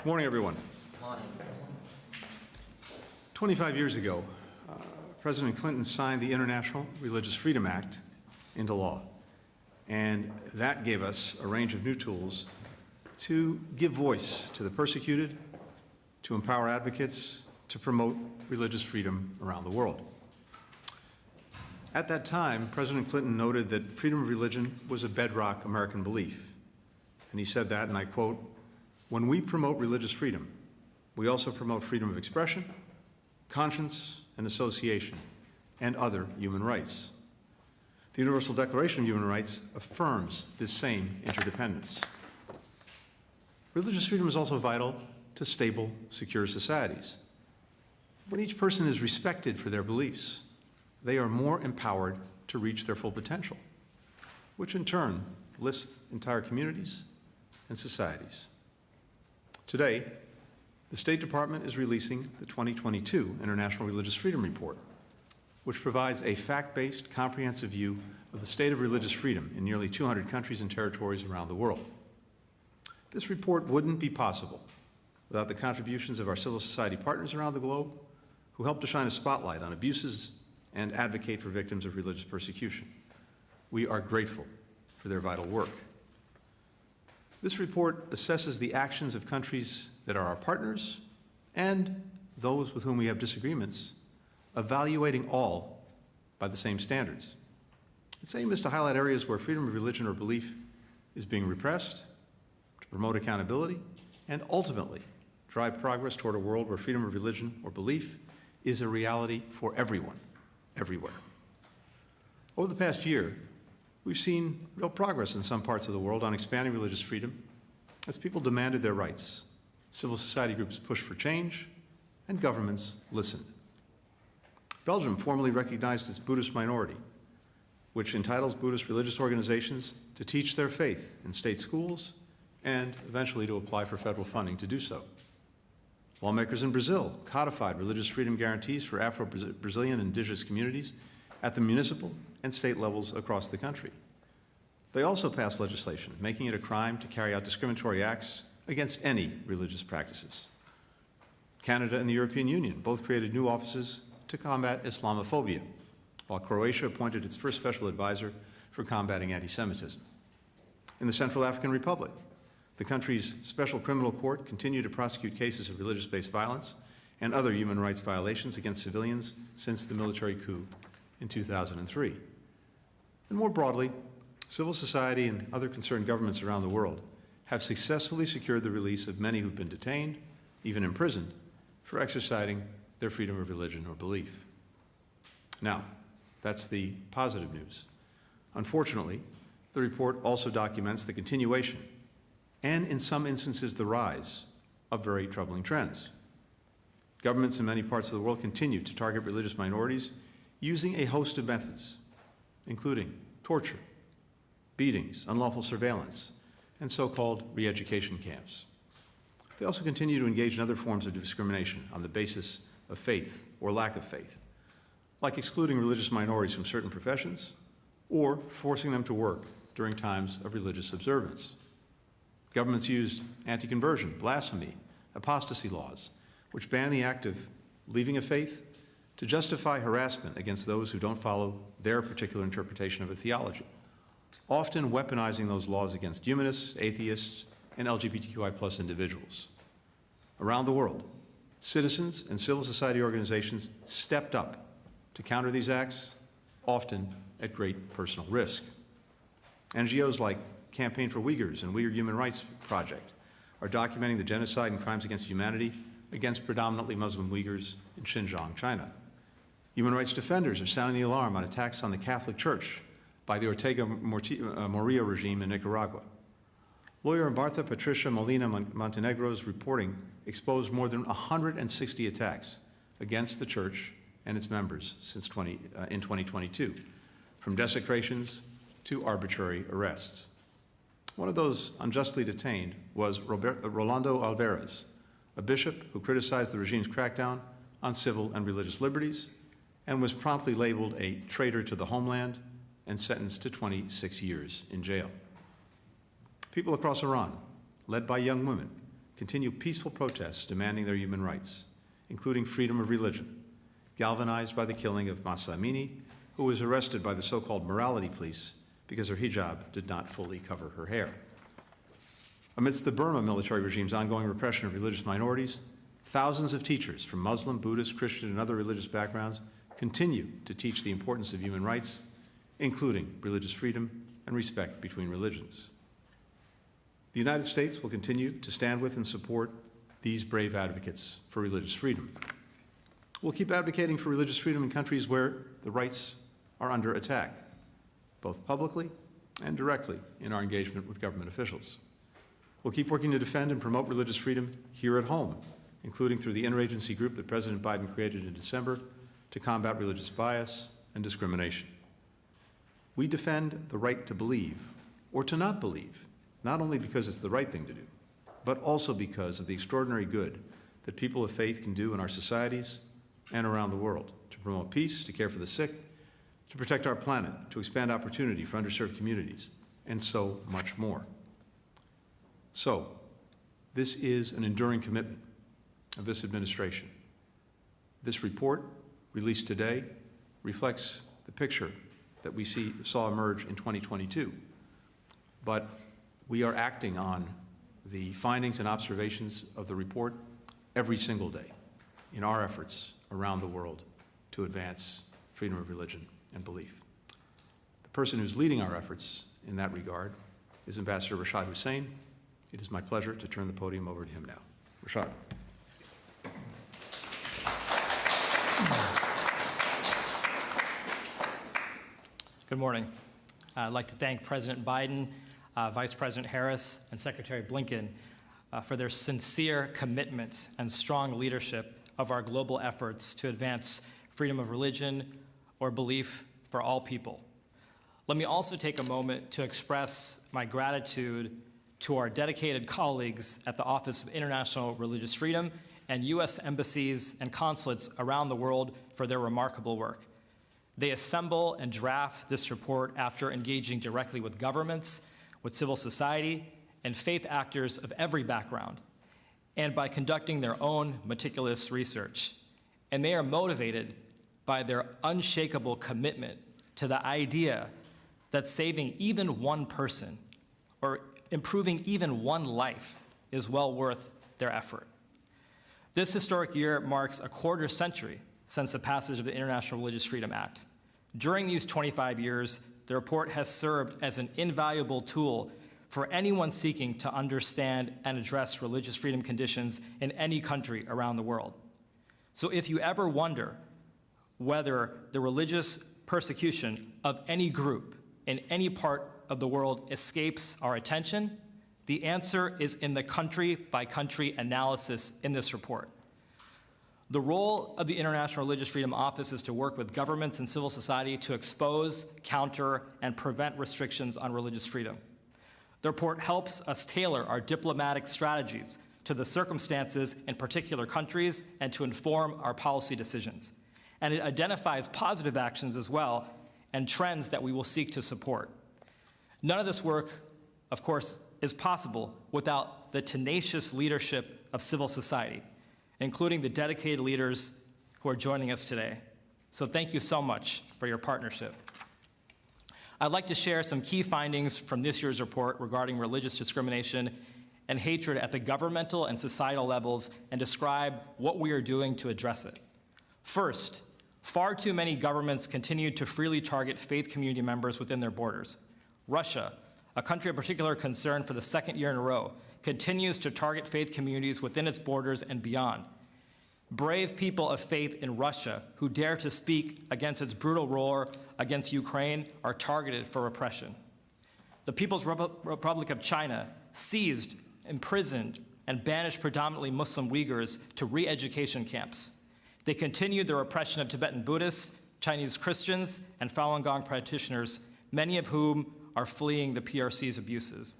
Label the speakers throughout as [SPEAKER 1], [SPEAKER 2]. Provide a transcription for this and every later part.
[SPEAKER 1] Good morning, everyone. 25 years ago, President Clinton signed the International Religious Freedom Act into law, and that gave us a range of new tools to give voice to the persecuted, to empower advocates, to promote religious freedom around the world. At that time, President Clinton noted that freedom of religion was a bedrock American belief. And he said that, and I quote, "When we promote religious freedom, we also promote freedom of expression, conscience, and association, and other human rights." The Universal Declaration of Human Rights affirms this same interdependence. Religious freedom is also vital to stable, secure societies. When each person is respected for their beliefs, they are more empowered to reach their full potential, which in turn lifts entire communities and societies. Today, the State Department is releasing the 2022 International Religious Freedom Report, which provides a fact-based, comprehensive view of the state of religious freedom in nearly 200 countries and territories around the world. This report wouldn't be possible without the contributions of our civil society partners around the globe who help to shine a spotlight on abuses and advocate for victims of religious persecution. We are grateful for their vital work. This report assesses the actions of countries that are our partners and those with whom we have disagreements, evaluating all by the same standards. Its aim is to highlight areas where freedom of religion or belief is being repressed, to promote accountability, and ultimately drive progress toward a world where freedom of religion or belief is a reality for everyone, everywhere. Over the past year, we've seen real progress in some parts of the world on expanding religious freedom as people demanded their rights, civil society groups pushed for change, and governments listened. Belgium formally recognized its Buddhist minority, which entitles Buddhist religious organizations to teach their faith in state schools and eventually to apply for federal funding to do so. Lawmakers in Brazil codified religious freedom guarantees for Afro-Brazilian indigenous communities at the municipal and state levels across the country. They also passed legislation making it a crime to carry out discriminatory acts against any religious practices. Canada and the European Union both created new offices to combat Islamophobia, while Croatia appointed its first special advisor for combating anti-Semitism. In the Central African Republic, the country's special criminal court continued to prosecute cases of religious-based violence and other human rights violations against civilians since the military coup in 2003. And more broadly, civil society and other concerned governments around the world have successfully secured the release of many who've been detained, even imprisoned, for exercising their freedom of religion or belief. Now, that's the positive news. Unfortunately, the report also documents the continuation and, in some instances, the rise of very troubling trends. Governments in many parts of the world continue to target religious minorities using a host of methods, including torture, beatings, unlawful surveillance, and so-called re-education camps. They also continue to engage in other forms of discrimination on the basis of faith or lack of faith, like excluding religious minorities from certain professions or forcing them to work during times of religious observance. Governments used anti-conversion, blasphemy, apostasy laws, which ban the act of leaving a faith, to justify harassment against those who don't follow their particular interpretation of a theology, often weaponizing those laws against humanists, atheists, and LGBTQI+ individuals. Around the world, citizens and civil society organizations stepped up to counter these acts, often at great personal risk. NGOs like Campaign for Uyghurs and Uyghur Human Rights Project are documenting the genocide and crimes against humanity against predominantly Muslim Uyghurs in Xinjiang, China. Human rights defenders are sounding the alarm on attacks on the Catholic Church by the Ortega Murillo regime in Nicaragua. Lawyer Martha Patricia Molina Montenegro's reporting exposed more than 160 attacks against the church and its members since in 2022, from desecrations to arbitrary arrests. One of those unjustly detained was Rolando Alvarez, a bishop who criticized the regime's crackdown on civil and religious liberties and was promptly labeled a traitor to the homeland and sentenced to 26 years in jail. People across Iran, led by young women, continue peaceful protests demanding their human rights, including freedom of religion, galvanized by the killing of Mahsa Amini, who was arrested by the so-called morality police because her hijab did not fully cover her hair. Amidst the Burma military regime's ongoing repression of religious minorities, thousands of teachers from Muslim, Buddhist, Christian, and other religious backgrounds continue to teach the importance of human rights, including religious freedom and respect between religions. The United States will continue to stand with and support these brave advocates for religious freedom. We'll keep advocating for religious freedom in countries where the rights are under attack, both publicly and directly in our engagement with government officials. We'll keep working to defend and promote religious freedom here at home, including through the interagency group that President Biden created in December to combat religious bias and discrimination. We defend the right to believe or to not believe, not only because it's the right thing to do, but also because of the extraordinary good that people of faith can do in our societies and around the world to promote peace, to care for the sick, to protect our planet, to expand opportunity for underserved communities, and so much more. So, this is an enduring commitment of this administration. This report, released today, reflects the picture that we saw emerge in 2022. But we are acting on the findings and observations of the report every single day in our efforts around the world to advance freedom of religion and belief. The person who's leading our efforts in that regard is Ambassador Rashad Hussain. It is my pleasure to turn the podium over to him now. Rashad.
[SPEAKER 2] Good morning. I'd like to thank President Biden, Vice President Harris, and Secretary Blinken for their sincere commitment and strong leadership of our global efforts to advance freedom of religion or belief for all people. Let me also take a moment to express my gratitude to our dedicated colleagues at the Office of International Religious Freedom and U.S. embassies and consulates around the world for their remarkable work. They assemble and draft this report after engaging directly with governments, with civil society, and faith actors of every background, and by conducting their own meticulous research. And they are motivated by their unshakable commitment to the idea that saving even one person or improving even one life is well worth their effort. This historic year marks a quarter century since the passage of the International Religious Freedom Act. During these 25 years, the report has served as an invaluable tool for anyone seeking to understand and address religious freedom conditions in any country around the world. So if you ever wonder whether the religious persecution of any group in any part of the world escapes our attention, the answer is in the country-by-country analysis in this report. The role of the International Religious Freedom Office is to work with governments and civil society to expose, counter, and prevent restrictions on religious freedom. The report helps us tailor our diplomatic strategies to the circumstances in particular countries and to inform our policy decisions. And it identifies positive actions as well and trends that we will seek to support. None of this work, of course, is possible without the tenacious leadership of civil society, including the dedicated leaders who are joining us today. So thank you so much for your partnership. I'd like to share some key findings from this year's report regarding religious discrimination and hatred at the governmental and societal levels and describe what we are doing to address it. First, far too many governments continue to freely target faith community members within their borders. Russia, a country of particular concern for the second year in a row, continues to target faith communities within its borders and beyond. Brave people of faith in Russia who dare to speak against its brutal war against Ukraine are targeted for repression. The People's Republic of China seized, imprisoned, and banished predominantly Muslim Uyghurs to re-education camps. They continued the repression of Tibetan Buddhists, Chinese Christians, and Falun Gong practitioners, many of whom are fleeing the PRC's abuses.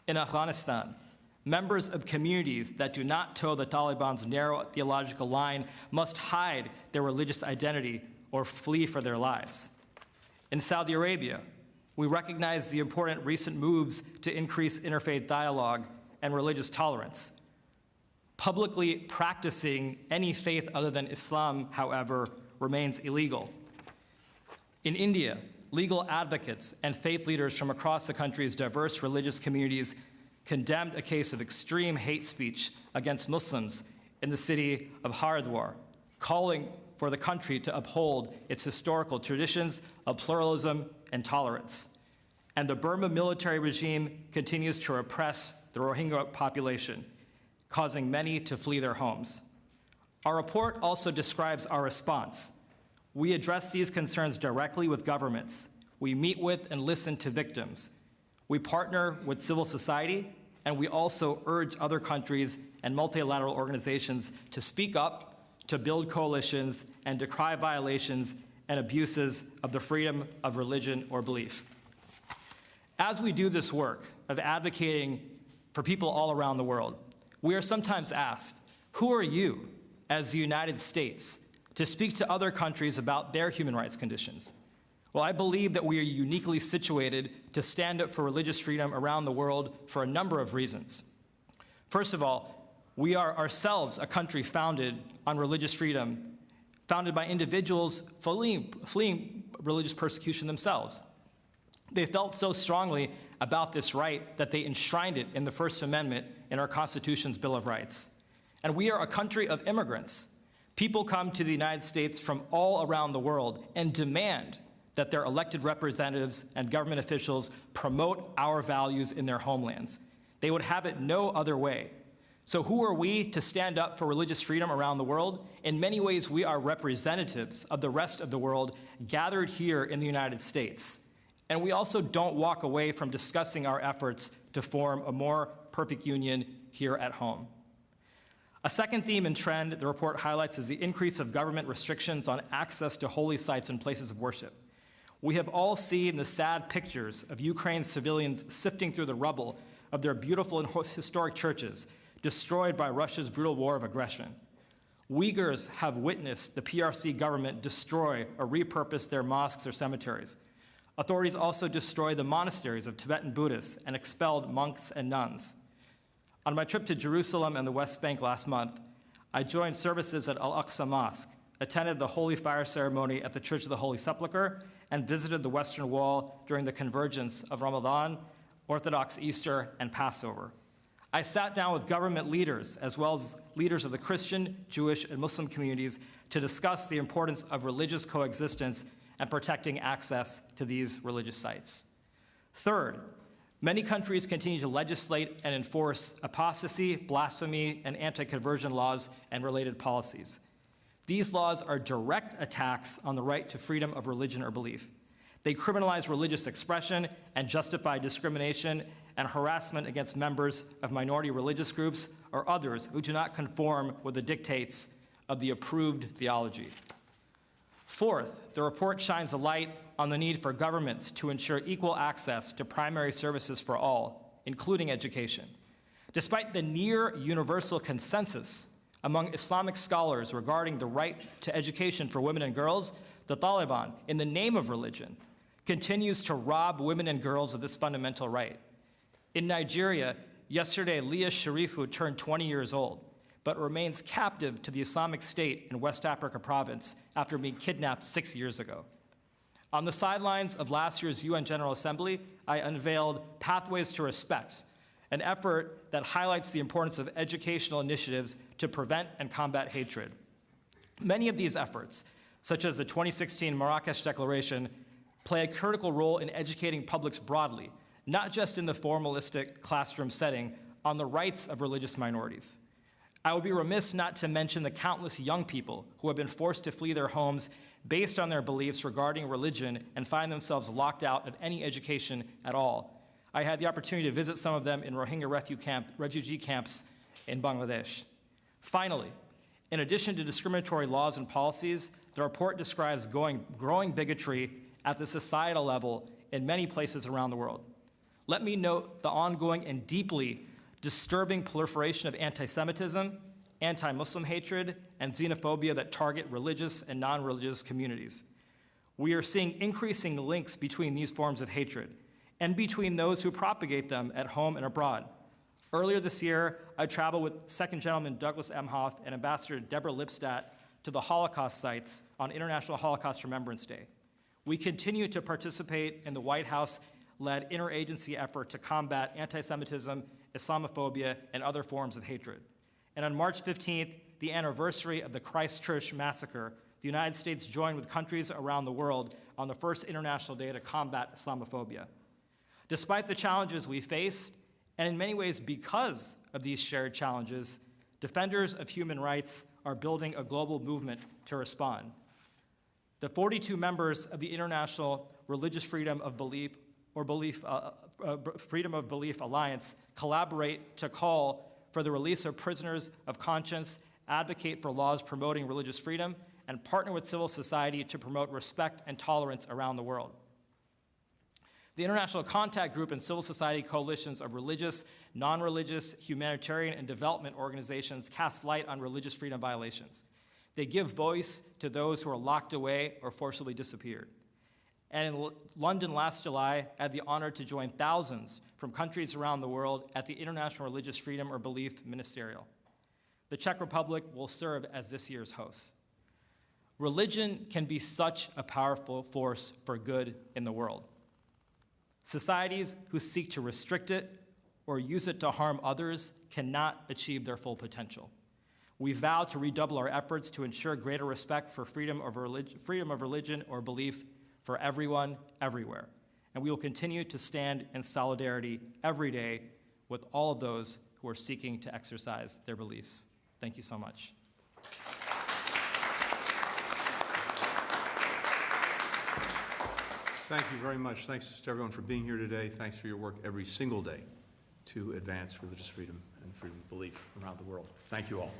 [SPEAKER 2] In Afghanistan, members of communities that do not toe the Taliban's narrow theological line must hide their religious identity or flee for their lives. In Saudi Arabia, we recognize the important recent moves to increase interfaith dialogue and religious tolerance, Publicly practicing any faith other than Islam, however, remains illegal. In India, legal advocates and faith leaders from across the country's diverse religious communities condemned a case of extreme hate speech against Muslims in the city of Haridwar, calling for the country to uphold its historical traditions of pluralism and tolerance. And the Burma military regime continues to repress the Rohingya population, causing many to flee their homes. Our report also describes our response. We address these concerns directly with governments. We meet with and listen to victims. We partner with civil society, and we also urge other countries and multilateral organizations to speak up, to build coalitions, and decry violations and abuses of the freedom of religion or belief. As we do this work of advocating for people all around the world, we are sometimes asked, who are you as the United States to speak to other countries about their human rights conditions? Well, I believe that we are uniquely situated to stand up for religious freedom around the world for a number of reasons. First of all, we are ourselves a country founded on religious freedom, founded by individuals fleeing religious persecution themselves. They felt so strongly about this right that they enshrined it in the First Amendment in our Constitution's Bill of Rights. And we are a country of immigrants. People come to the United States from all around the world and demand that their elected representatives and government officials promote our values in their homelands. They would have it no other way. So who are we to stand up for religious freedom around the world? In many ways, we are representatives of the rest of the world gathered here in the United States. And we also don't walk away from discussing our efforts to form a more perfect union here at home. A second theme and trend the report highlights is the increase of government restrictions on access to holy sites and places of worship. We have all seen the sad pictures of Ukraine's civilians sifting through the rubble of their beautiful and historic churches, destroyed by Russia's brutal war of aggression. Uyghurs have witnessed the PRC government destroy or repurpose their mosques or cemeteries. Authorities also destroyed the monasteries of Tibetan Buddhists and expelled monks and nuns. On my trip to Jerusalem and the West Bank last month, I joined services at Al-Aqsa Mosque, attended the Holy Fire ceremony at the Church of the Holy Sepulchre, and visited the Western Wall during the convergence of Ramadan, Orthodox Easter, and Passover. I sat down with government leaders, as well as leaders of the Christian, Jewish, and Muslim communities to discuss the importance of religious coexistence and protecting access to these religious sites. Third, many countries continue to legislate and enforce apostasy, blasphemy, and anti-conversion laws and related policies. These laws are direct attacks on the right to freedom of religion or belief. They criminalize religious expression and justify discrimination and harassment against members of minority religious groups or others who do not conform with the dictates of the approved theology. Fourth, the report shines a light on the need for governments to ensure equal access to primary services for all, including education. Despite the near universal consensus among Islamic scholars regarding the right to education for women and girls, the Taliban, in the name of religion, continues to rob women and girls of this fundamental right. In Nigeria, yesterday, Leah Sharifu turned 20 years old, but remains captive to the Islamic State in West Africa province after being kidnapped 6 years ago. On the sidelines of last year's UN General Assembly, I unveiled Pathways to Respect, an effort that highlights the importance of educational initiatives to prevent and combat hatred. Many of these efforts, such as the 2016 Marrakesh Declaration, play a critical role in educating publics broadly, not just in the formalistic classroom setting, on the rights of religious minorities. I would be remiss not to mention the countless young people who have been forced to flee their homes based on their beliefs regarding religion and find themselves locked out of any education at all. I had the opportunity to visit some of them in Rohingya refugee camps in Bangladesh. Finally, in addition to discriminatory laws and policies, the report describes growing bigotry at the societal level in many places around the world. Let me note the ongoing and deeply disturbing proliferation of anti-Semitism, anti-Muslim hatred, and xenophobia that target religious and non-religious communities. We are seeing increasing links between these forms of hatred and between those who propagate them at home and abroad. Earlier this year, I traveled with Second Gentleman Douglas Emhoff and Ambassador Deborah Lipstadt to the Holocaust sites on International Holocaust Remembrance Day. We continue to participate in the White House-led interagency effort to combat anti-Semitism, Islamophobia, and other forms of hatred. And on March 15th, the anniversary of the Christchurch massacre, the United States joined with countries around the world on the first International Day to combat Islamophobia. Despite the challenges we faced, and in many ways because of these shared challenges, defenders of human rights are building a global movement to respond. The 42 members of the International Religious Freedom of Belief Freedom of Belief Alliance collaborate to call for the release of prisoners of conscience, advocate for laws promoting religious freedom, and partner with civil society to promote respect and tolerance around the world. The International Contact Group and civil society coalitions of religious, non-religious, humanitarian, and development organizations cast light on religious freedom violations. They give voice to those who are locked away or forcibly disappeared. And in London last July, I had the honor to join thousands from countries around the world at the International Religious Freedom or Belief Ministerial. The Czech Republic will serve as this year's host. Religion can be such a powerful force for good in the world. Societies who seek to restrict it or use it to harm others cannot achieve their full potential. We vow to redouble our efforts to ensure greater respect for freedom of religion or belief for everyone, everywhere. And we will continue to stand in solidarity every day with all of those who are seeking to exercise their beliefs. Thank you so much.
[SPEAKER 1] Thank you very much. Thanks to everyone for being here today. Thanks for your work every single day to advance religious freedom and freedom of belief around the world. Thank you all.